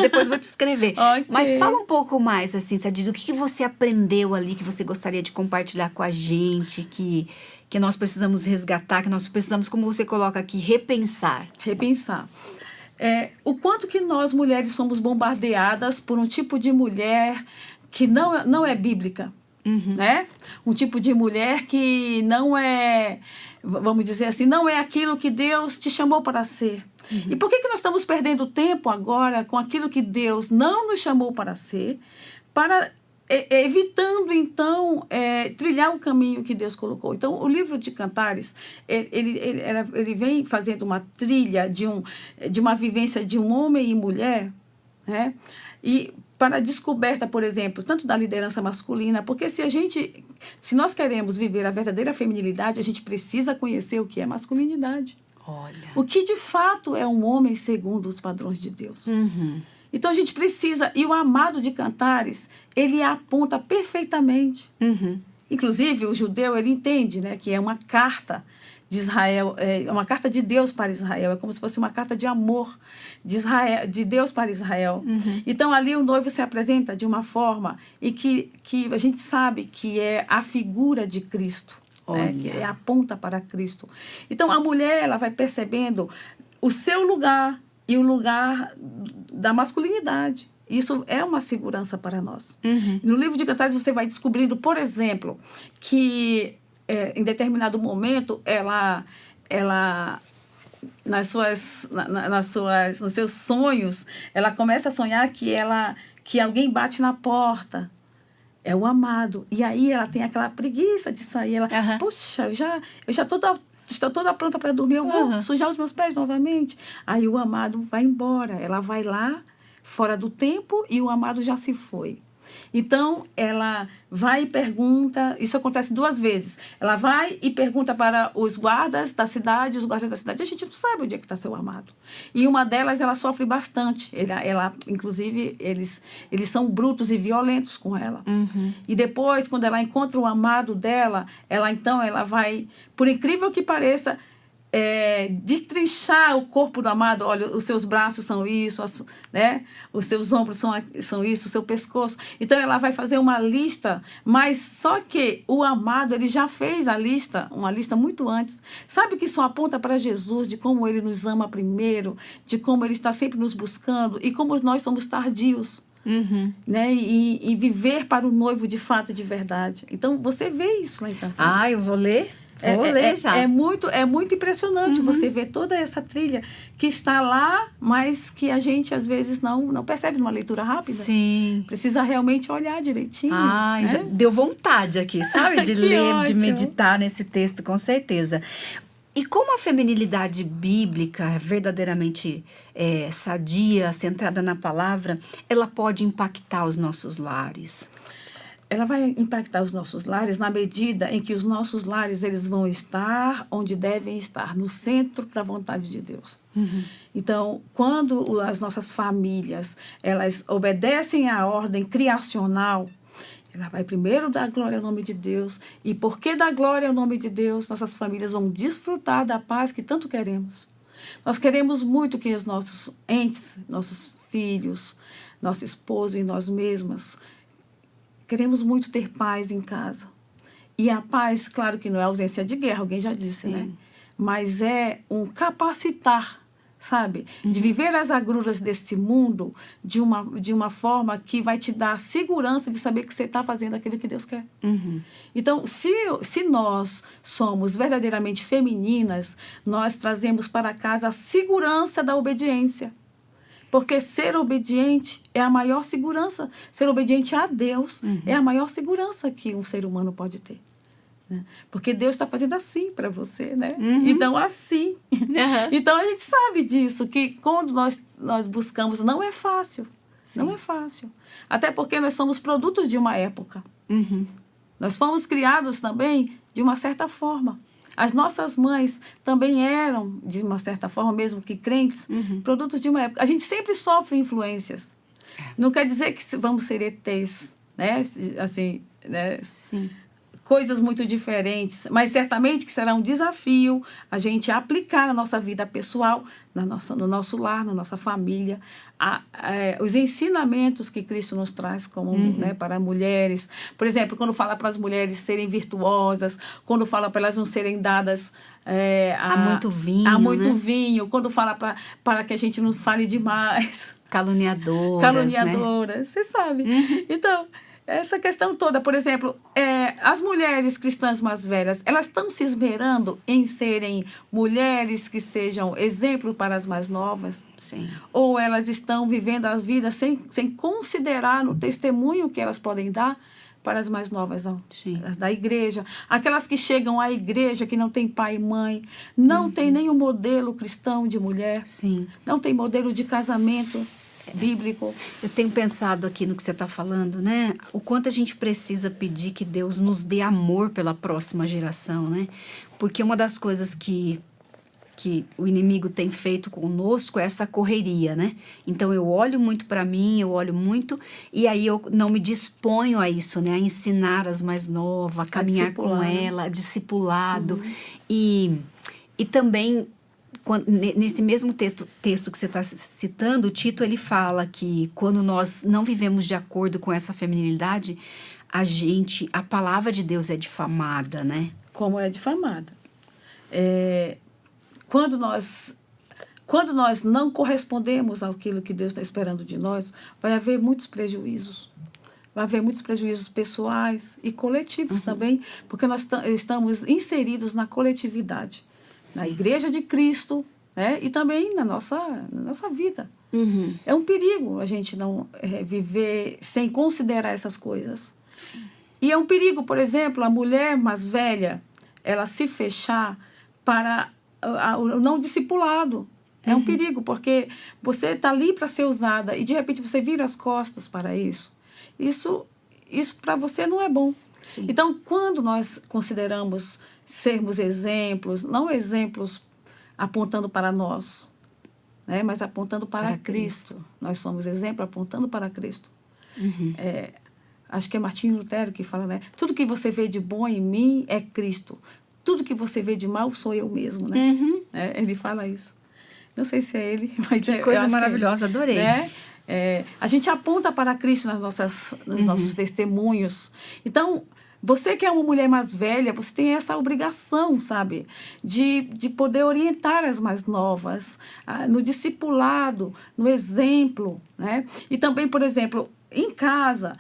depois vou te escrever. Okay. Mas fala um pouco mais, assim, Sadi, do que você aprendeu ali, que você gostaria de compartilhar com a gente, que nós precisamos resgatar, que nós precisamos, como você coloca aqui, repensar. O quanto que nós, mulheres, somos bombardeadas por um tipo de mulher que não é bíblica, né? Um tipo de mulher que não é, vamos dizer assim, não é aquilo que Deus te chamou para ser. E por que nós estamos perdendo tempo agora com aquilo que Deus não nos chamou para ser, evitando, então, trilhar o caminho que Deus colocou? Então, o livro de Cantares, ele vem fazendo uma trilha de uma vivência de um homem e mulher, né? E para a descoberta, por exemplo, tanto da liderança masculina, porque se nós queremos viver a verdadeira feminilidade, a gente precisa conhecer o que é masculinidade. Olha. O que de fato é um homem segundo os padrões de Deus. Então a gente precisa, e o Amado de Cantares, ele aponta perfeitamente. Inclusive o judeu, ele entende, né, que é uma carta de Israel, é uma carta de Deus para Israel, é como se fosse uma carta de amor de Deus para Israel. Então ali o noivo se apresenta de uma forma e que a gente sabe que é a figura de Cristo, né, que aponta para Cristo. Então a mulher, ela vai percebendo o seu lugar e o lugar da masculinidade. Isso é uma segurança para nós. No livro de Cantares você vai descobrindo, por exemplo, que em determinado momento ela nos seus sonhos, ela começa a sonhar que alguém bate na porta. É o amado. E aí ela tem aquela preguiça de sair. Ela, poxa, eu já estou toda pronta para dormir, eu vou sujar os meus pés novamente. Aí o amado vai embora. Ela vai lá, fora do tempo, e o amado já se foi. Então, ela vai e pergunta, isso acontece 2 vezes. Ela vai e pergunta para os guardas da cidade, a gente não sabe onde é que está seu amado. E uma delas, ela sofre bastante. Inclusive, eles são brutos e violentos com ela. E depois, quando ela encontra o amado dela, ela vai, por incrível que pareça, destrinchar o corpo do amado. Olha, os seus braços são isso, né? Os seus ombros são isso, o seu pescoço. Então ela vai fazer uma lista, mas só que o amado, ele já fez uma lista muito antes. Sabe que isso aponta para Jesus, de como ele nos ama primeiro, de como ele está sempre nos buscando e como nós somos tardios. Né? E viver para o noivo de fato e de verdade. Então você vê isso lá em Cantares. Eu vou ler. Vou ler já. É muito impressionante você ver toda essa trilha que está lá, mas que a gente às vezes não percebe numa leitura rápida. Sim. Precisa realmente olhar direitinho. Já deu vontade aqui, sabe? De ler, ótimo. De meditar nesse texto, com certeza. E como a feminilidade bíblica, verdadeiramente sadia, centrada na palavra, ela pode impactar os nossos lares? Ela vai impactar os nossos lares na medida em que os nossos lares eles vão estar onde devem estar, no centro da vontade de Deus. Então, quando as nossas famílias elas obedecem à ordem criacional, ela vai primeiro dar glória ao nome de Deus. E porque dar glória ao nome de Deus, nossas famílias vão desfrutar da paz que tanto queremos. Nós queremos muito que os nossos entes, nossos filhos, nosso esposo e nós mesmas, queremos muito ter paz em casa. E a paz, claro que não é ausência de guerra, alguém já disse, né? Mas é um capacitar, sabe? De viver as agruras desse mundo de uma forma que vai te dar a segurança de saber que você está fazendo aquilo que Deus quer. Então, se nós somos verdadeiramente femininas, nós trazemos para casa a segurança da obediência. Porque ser obediente é a maior segurança. Ser obediente a Deus é a maior segurança que um ser humano pode ter. Né? Porque Deus está fazendo assim para você, né? Então, assim. Então, a gente sabe disso, que quando nós buscamos, não é fácil. Sim. Não é fácil. Até porque nós somos produtos de uma época. Nós fomos criados também de uma certa forma. As nossas mães também eram, de uma certa forma, mesmo que crentes, produtos de uma época. A gente sempre sofre influências. Não quer dizer que vamos ser ETs, né? Assim, né? Sim. Coisas muito diferentes, mas certamente que será um desafio a gente aplicar na nossa vida pessoal, no nosso lar, na nossa família, os ensinamentos que Cristo nos traz como, né, para mulheres. Por exemplo, quando fala para as mulheres serem virtuosas, quando fala para elas não serem dadas a muito vinho, né? Vinho, quando fala para que a gente não fale demais. Caluniadoras, né? Você sabe. Então, essa questão toda, por exemplo, as mulheres cristãs mais velhas, elas estão se esmerando em serem mulheres que sejam exemplo para as mais novas? Sim. Ou elas estão vivendo as vidas sem considerar no testemunho que elas podem dar para as mais novas, ó, Sim. as da igreja. Aquelas que chegam à igreja, que não tem pai e mãe, não tem nenhum modelo cristão de mulher, Sim. não tem modelo de casamento bíblico. Eu tenho pensado aqui no que você está falando, né? O quanto a gente precisa pedir que Deus nos dê amor pela próxima geração, né? Porque uma das coisas que o inimigo tem feito conosco é essa correria, né? Então eu olho muito para mim, eu olho muito, e aí eu não me disponho a isso, né? A ensinar as mais novas, a caminhar com ela, discipulado. E também, nesse mesmo texto que você está citando, o Tito, ele fala que quando nós não vivemos de acordo com essa feminilidade, a palavra de Deus é difamada, né? Como é difamada. Quando nós não correspondemos àquilo que Deus está esperando de nós, vai haver muitos prejuízos. Vai haver muitos prejuízos pessoais e coletivos também, porque nós estamos inseridos na coletividade, na Igreja de Cristo, né? E também na nossa vida. É um perigo a gente não viver sem considerar essas coisas. Sim. E é um perigo, por exemplo, a mulher mais velha, ela se fechar para o não discipulado. É um perigo, porque você está ali para ser usada e, de repente, você vira as costas para isso. Isso para você não é bom. Sim. Então, quando nós consideramos sermos exemplos, não exemplos apontando para nós, né, mas apontando para Cristo. Nós somos exemplo apontando para Cristo. Acho que é Martinho Lutero que fala, né? Tudo que você vê de bom em mim é Cristo. Tudo que você vê de mal sou eu mesmo, né? Ele fala isso. Não sei se é ele, mas que coisa maravilhosa, adorei. Né? A gente aponta para Cristo nos nossos testemunhos. Então, você que é uma mulher mais velha, você tem essa obrigação, sabe? De poder orientar as mais novas, no discipulado, no exemplo, né? E também, por exemplo, em casa,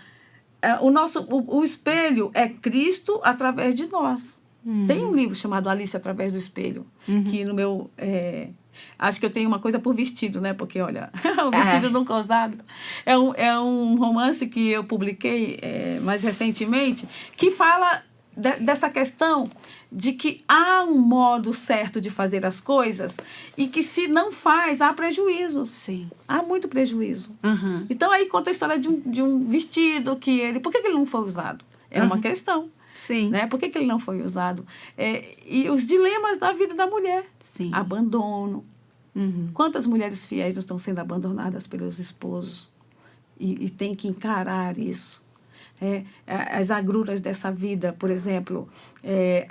o espelho é Cristo através de nós. Tem um livro chamado Alice através do espelho, que no meu... acho que eu tenho uma coisa por vestido, né? Porque, olha, o vestido nunca usado. É um romance que eu publiquei mais recentemente, que fala dessa questão de que há um modo certo de fazer as coisas e que, se não faz, há prejuízos. Sim. Há muito prejuízo. Então, aí conta a história de um vestido que ele... Por que ele não foi usado? É uma questão. Sim. Né? Por que ele não foi usado? E os dilemas da vida da mulher. Sim. Abandono. Quantas mulheres fiéis não estão sendo abandonadas pelos esposos? E tem que encarar isso. As agruras dessa vida, por exemplo,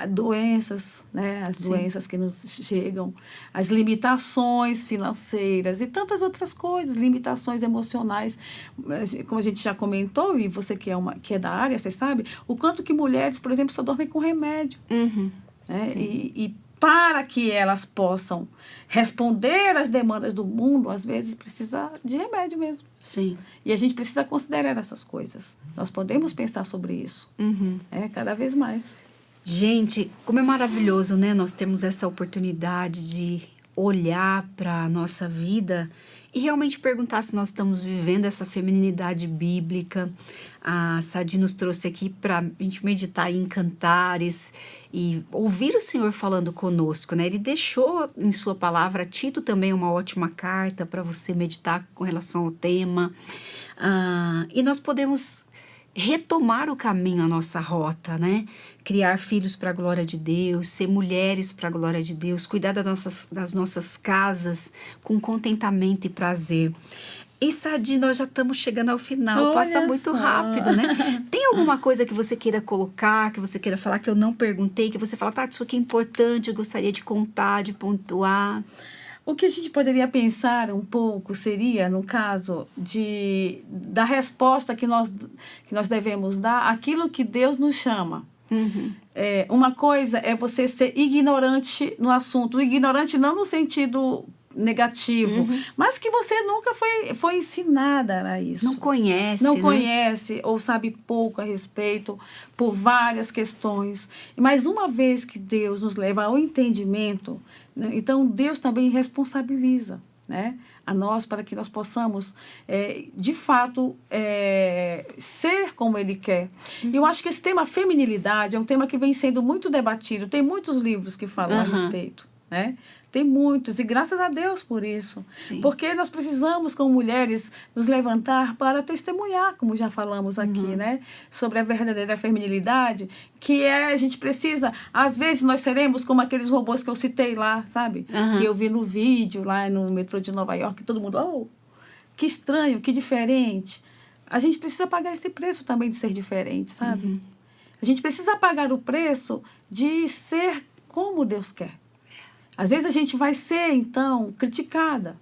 doenças, né? As doenças que nos chegam, as limitações financeiras e tantas outras coisas, limitações emocionais. Como a gente já comentou, e você que é da área, você sabe, o quanto que mulheres, por exemplo, só dormem com remédio. Né? E para que elas possam responder às demandas do mundo, às vezes precisa de remédio mesmo. Sim. E a gente precisa considerar essas coisas. Nós podemos pensar sobre isso. Cada vez mais. Gente, como é maravilhoso, né? Nós temos essa oportunidade de olhar para a nossa vida e realmente perguntar se nós estamos vivendo essa feminilidade bíblica. A Sadi nos trouxe aqui para a gente meditar em cantares e ouvir o Senhor falando conosco, né? Ele deixou em sua palavra, Tito também, uma ótima carta para você meditar com relação ao tema. E nós podemos retomar o caminho, a nossa rota, né? Criar filhos para a glória de Deus, ser mulheres para a glória de Deus, cuidar das nossas casas com contentamento e prazer. E, Sadi, nós já estamos chegando ao final. Olha Passa muito rápido, né? Tem alguma coisa que você queira colocar, que você queira falar que eu não perguntei, que você fala, tá, isso aqui é importante, eu gostaria de contar, de pontuar? O que a gente poderia pensar um pouco seria, no caso, da resposta que nós devemos dar àquilo que Deus nos chama. Uma coisa é você ser ignorante no assunto. Ignorante não no sentido negativo, mas que você nunca foi ensinada a isso. Não conhece, Não né? conhece ou sabe pouco a respeito por várias questões. Mas uma vez que Deus nos leva ao entendimento, né, então Deus também responsabiliza. né, a nós, para que nós possamos, de fato, ser como Ele quer. E eu acho que esse tema feminilidade é um tema que vem sendo muito debatido. Tem muitos livros que falam a respeito, né? Tem muitos, e graças a Deus por isso. Sim. Porque nós precisamos, como mulheres, nos levantar para testemunhar, como já falamos aqui, né? Sobre a verdadeira feminilidade, que a gente precisa, às vezes nós seremos como aqueles robôs que eu citei lá, sabe? Que eu vi no vídeo, lá no metrô de Nova York, todo mundo, oh, que estranho, que diferente. A gente precisa pagar esse preço também de ser diferente, sabe? A gente precisa pagar o preço de ser como Deus quer. Às vezes a gente vai ser, então, criticada.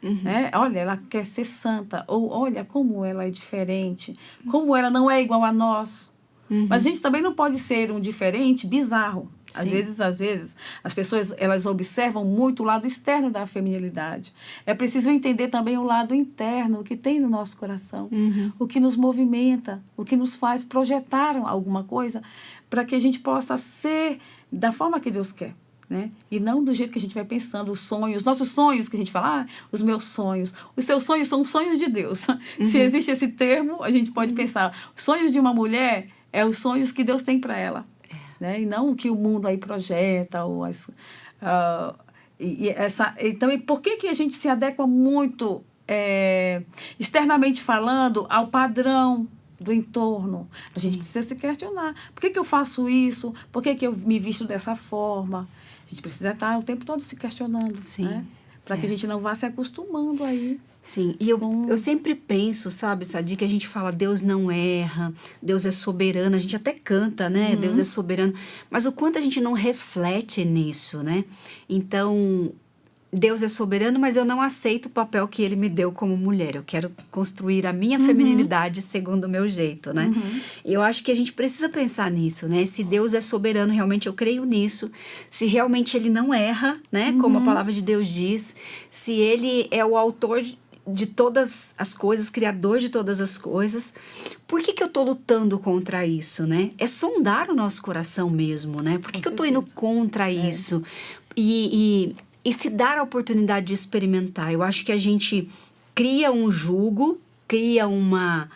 Né? Olha, ela quer ser santa. Ou, olha, como ela é diferente. Como ela não é igual a nós. Mas a gente também não pode ser um diferente bizarro. Às vezes, as pessoas, elas observam muito o lado externo da feminilidade. É preciso entender também o lado interno, o que tem no nosso coração. O que nos movimenta, o que nos faz projetar alguma coisa para que a gente possa ser da forma que Deus quer. Né? E não do jeito que a gente vai pensando, os sonhos, nossos sonhos, que a gente fala, os meus sonhos. Os seus sonhos são os sonhos de Deus. Se existe esse termo, a gente pode pensar, os sonhos de uma mulher é os sonhos que Deus tem para ela. Né? E não o que o mundo aí projeta. Ou então, por que a gente se adequa muito, externamente falando, ao padrão do entorno? A gente precisa se questionar. Por que eu faço isso? Por que eu me visto dessa forma? A gente precisa estar o tempo todo se questionando, né? Para que a gente não vá se acostumando aí. Sim, e eu sempre penso, sabe, Sadi, que a gente fala Deus não erra, Deus é soberano, a gente até canta, né? Deus é soberano, mas o quanto a gente não reflete nisso, né? Então, Deus é soberano, mas eu não aceito o papel que Ele me deu como mulher. Eu quero construir a minha feminilidade segundo o meu jeito, né? E eu acho que a gente precisa pensar nisso, né? Se Deus é soberano, realmente eu creio nisso. Se realmente Ele não erra, né? Como a palavra de Deus diz. Se Ele é o autor de todas as coisas, criador de todas as coisas. Por que eu tô lutando contra isso, né? É sondar o nosso coração mesmo, né? Por que eu tô indo contra isso? E se dar a oportunidade de experimentar. Eu acho que a gente cria um jugo, cria uma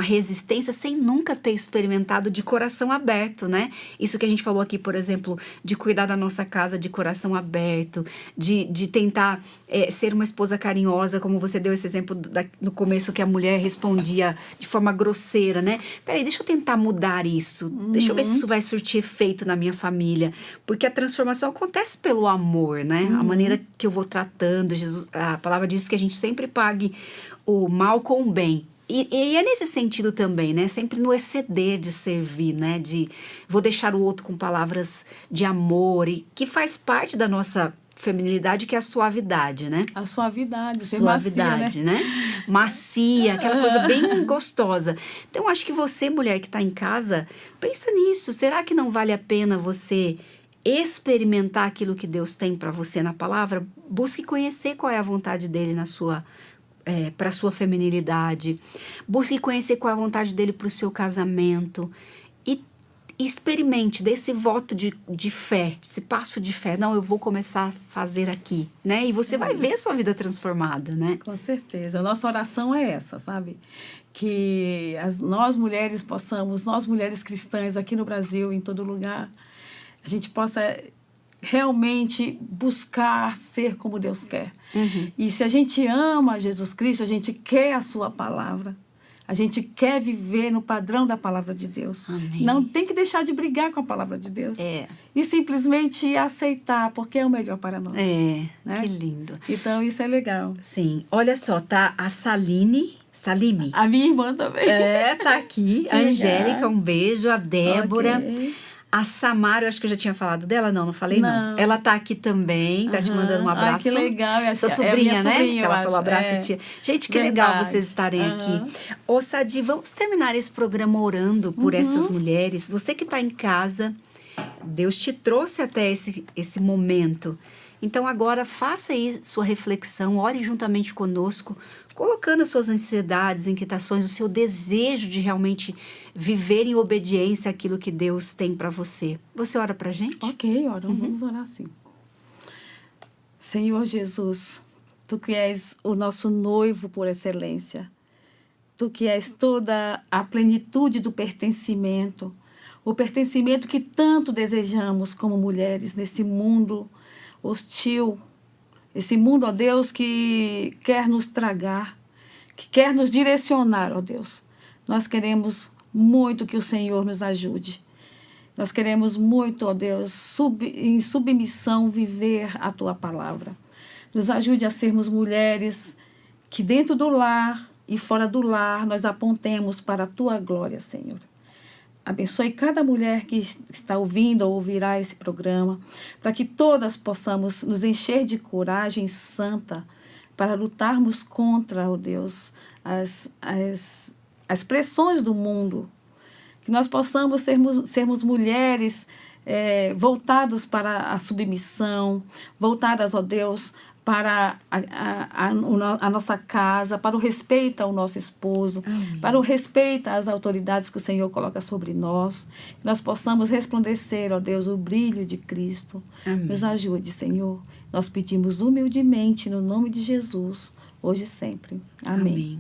resistência sem nunca ter experimentado de coração aberto, né? Isso que a gente falou aqui, por exemplo, de cuidar da nossa casa de coração aberto, de tentar ser uma esposa carinhosa, como você deu esse exemplo no começo, que a mulher respondia de forma grosseira, né? Peraí, deixa eu tentar mudar isso, deixa eu ver se isso vai surtir efeito na minha família, porque a transformação acontece pelo amor, né? A maneira que eu vou tratando, a palavra diz que a gente sempre pague o mal com o bem. E é nesse sentido também, né? Sempre no exceder de servir, né? Vou deixar o outro com palavras de amor, e que faz parte da nossa feminilidade, que é a suavidade, né? A suavidade, ser suavidade, macia, né? Macia, aquela coisa bem gostosa. Então, acho que você, mulher que está em casa, pensa nisso. Será que não vale a pena você experimentar aquilo que Deus tem para você na palavra? Busque conhecer qual é a vontade dele para a sua feminilidade. Busque conhecer qual é a vontade dele para o seu casamento. E experimente desse voto de fé, esse passo de fé. Não, eu vou começar a fazer aqui, né? E você vai ver a sua vida transformada, né? Com certeza. A nossa oração é essa, sabe? Que nós mulheres possamos, nós mulheres cristãs aqui no Brasil, em todo lugar, a gente possa realmente buscar ser como Deus quer. E se a gente ama Jesus Cristo, a gente quer a sua palavra. A gente quer viver no padrão da palavra de Deus. Amém. Não tem que deixar de brigar com a palavra de Deus. E simplesmente aceitar, porque é o melhor para nós. Né? Que lindo. Então, isso é legal. Sim. Olha só, tá a Salime. A minha irmã também. Tá aqui. A Angélica, um beijo. A Débora. Okay. A Samara, eu acho que eu já tinha falado dela, não falei não. Ela tá aqui também, tá te mandando um abraço. Que legal. Eu acho sua sobrinha, né? Sobrinha, que ela falou abraço, tia. Gente, que legal vocês estarem aqui. Ô, Sadi, vamos terminar esse programa orando por essas mulheres. Você que tá em casa, Deus te trouxe até esse momento. Então, agora, faça aí sua reflexão, ore juntamente conosco, colocando as suas ansiedades, inquietações, o seu desejo de realmente viver em obediência àquilo que Deus tem para você. Você ora pra gente? Ok, vamos orar sim. Senhor Jesus, Tu que és o nosso noivo por excelência. Tu que és toda a plenitude do pertencimento. O pertencimento que tanto desejamos como mulheres nesse mundo hostil. Esse mundo, ó Deus, que quer nos tragar, que quer nos direcionar, ó Deus. Nós queremos muito que o Senhor nos ajude. Nós queremos muito, ó Deus, em submissão viver a Tua palavra. Nos ajude a sermos mulheres que dentro do lar e fora do lar nós apontemos para a Tua glória, Senhor. Abençoe cada mulher que está ouvindo ou ouvirá esse programa, para que todas possamos nos encher de coragem santa para lutarmos contra, ó Deus, as pressões do mundo. Que nós possamos sermos mulheres voltadas para a submissão, voltadas, ó Deus, para a nossa casa, para o respeito ao nosso esposo, amém, para o respeito às autoridades que o Senhor coloca sobre nós. Que nós possamos resplandecer, ó Deus, o brilho de Cristo. Amém. Nos ajude, Senhor. Nós pedimos humildemente, no nome de Jesus, hoje e sempre. Amém. Amém.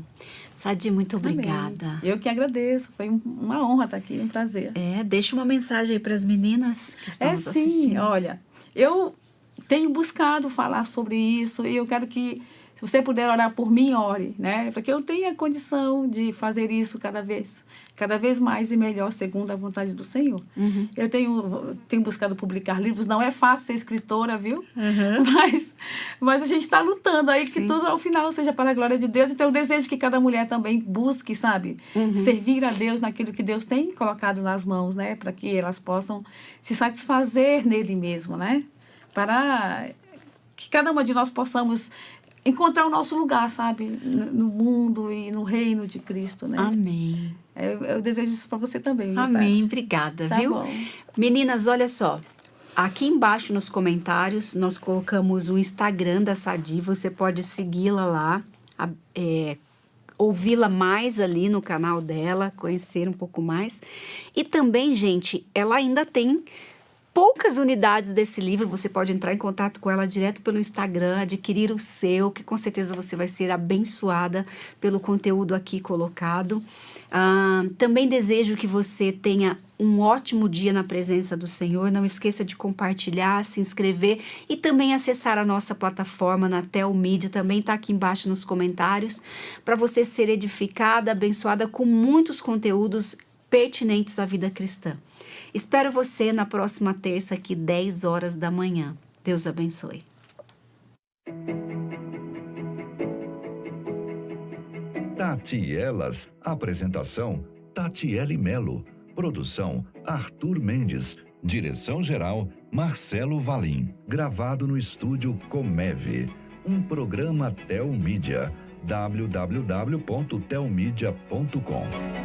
Sadi, muito obrigada. Amém. Eu que agradeço, foi uma honra estar aqui, um prazer. Deixa uma mensagem aí para as meninas que estão nos assistindo. Sim, olha, eu tenho buscado falar sobre isso e eu quero que, se você puder orar por mim, ore, né? Para que eu tenha condição de fazer isso cada vez mais e melhor, segundo a vontade do Senhor. Uhum. Eu tenho buscado publicar livros, não é fácil ser escritora, viu? Uhum. Mas a gente está lutando aí, sim, que tudo ao final seja para a glória de Deus. Então eu desejo que cada mulher também busque, sabe? Uhum. Servir a Deus naquilo que Deus tem colocado nas mãos, né? Para que elas possam se satisfazer nele mesmo, né? Para que cada uma de nós possamos encontrar o nosso lugar, sabe? No mundo e no reino de Cristo, né? Amém. Eu desejo isso para você também, viu, amém, Tati? Obrigada, tá viu? Bom. Meninas, olha só. Aqui embaixo nos comentários, nós colocamos o Instagram da Sadi. Você pode segui-la lá, ouvi-la mais ali no canal dela, conhecer um pouco mais. E também, gente, ela ainda tem poucas unidades desse livro. Você pode entrar em contato com ela direto pelo Instagram, adquirir o seu, que com certeza você vai ser abençoada pelo conteúdo aqui colocado. Também desejo que você tenha um ótimo dia na presença do Senhor. Não esqueça de compartilhar, se inscrever e também acessar a nossa plataforma na Telmídia. Também está aqui embaixo nos comentários para você ser edificada, abençoada com muitos conteúdos pertinentes à vida cristã. Espero você na próxima terça aqui, 10 horas da manhã. Deus abençoe. Tati Elas, apresentação Tatiele Melo, produção Arthur Mendes, direção-geral Marcelo Valim, gravado no estúdio Comeve, um programa Telmídia, www.telmedia.com.